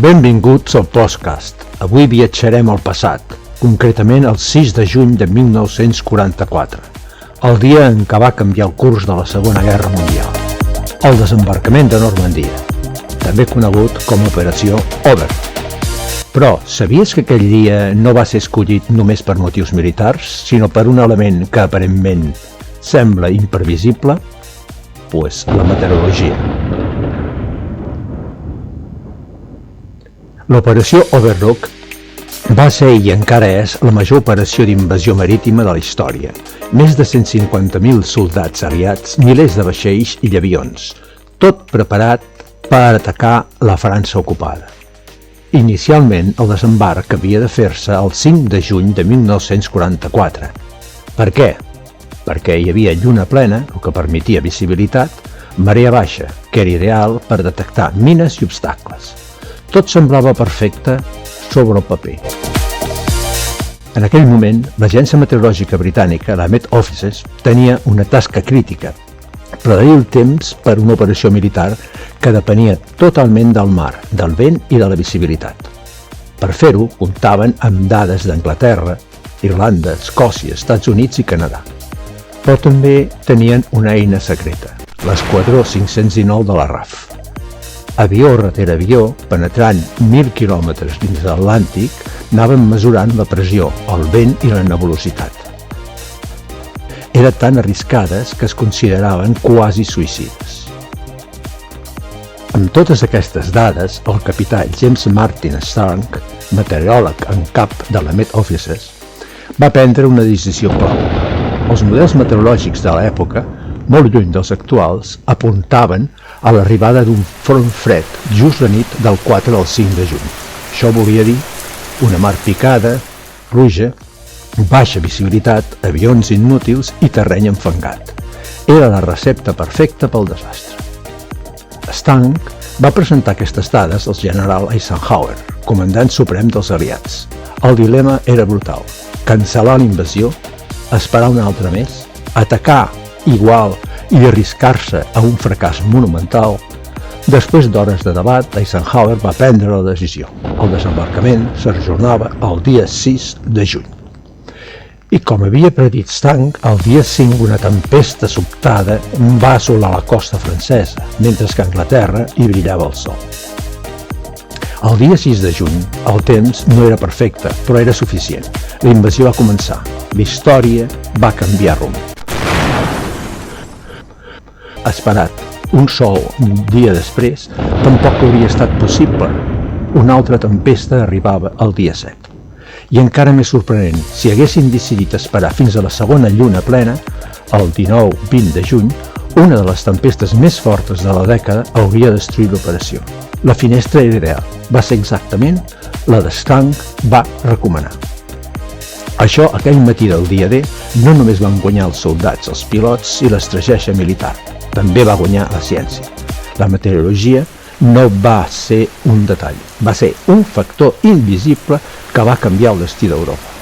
Benvinguts al podcast. Avui viatjarem al passat, concretament el 6 de juny de 1944, el dia en què va canviar el curs de la Segona Guerra Mundial, el desembarcament de Normandia, també conegut com Operació Overlord. Però sabies que aquell dia no va ser escollit només per motius militars, sinó per un element que aparentment sembla imprevisible? Pues la meteorologia. L'operació Overlord va ser i encara és la major operació d'invasió marítima de la història. Més de 150.000 soldats aliats, milers de vaixells i avions, tot preparat per atacar la França ocupada. Inicialment, el desembarc havia de fer-se el 5 de juny de 1944. Per què? Perquè hi havia lluna plena, el que permetia visibilitat, marea baixa, que era ideal per detectar mines i obstacles. Tot semblava perfecte sobre el paper. En aquell moment, l'agència meteorològica britànica, la Met Office, tenia una tasca crítica, predir el temps per una operació militar que depenia totalment del mar, del vent i de la visibilitat. Per fer-ho, comptaven amb dades d'Anglaterra, Irlanda, Escòcia, Estats Units i Canadà. Però també tenien una eina secreta, l'esquadró 519 de la RAF. Avió darrere avió, penetrant 1.000 quilòmetres dins l'Atlàntic, anaven mesurant la pressió, el vent i la nebulositat. Eren tan arriscades que es consideraven quasi suïcides. Amb totes aquestes dades, el capità James Martin Stark, meteoròleg en cap de la Met Office, va prendre una decisió clau. Els models meteorològics de l'època, molt lluny dels actuals, apuntaven a l'arribada d'un front fred just la nit del 4 al 5 de juny. Això volia dir una mar picada, pluja, baixa visibilitat, avions inútils i terreny enfangat. Era la recepta perfecta pel desastre. Stark va presentar aquestes dades al general Eisenhower, comandant suprem dels aliats. El dilema era brutal: cancel·lar la invasió, esperar un altre mes, atacar igual i arriscar-se a un fracàs monumental. Després d'hores de debat, Eisenhower va prendre la decisió. El desembarcament s'ajornava el dia 6 de juny. I com havia predit Stark, el dia 5 una tempesta sobtada va assolar la costa francesa, mentre que a Anglaterra hi brillava el sol. El dia 6 de juny, el temps no era perfecte, però era suficient. La invasió va començar. La història va canviar rumb. Esperat un sol dia després, tampoc hauria estat possible. Una altra tempesta arribava el dia 7. I encara més sorprenent, si haguessin decidit esperar fins a la segona lluna plena, el 19-20 de juny, una de les tempestes més fortes de la dècada hauria destruït l'operació. La finestra era ideal, va ser exactament la de Stark va recomanar. Això, aquell matí del dia D, no només van guanyar els soldats, els pilots i l'estratègia militar, també va guanyar la ciència. La meteorologia no va ser un detall, va ser un factor invisible que va canviar el destí d'Europa.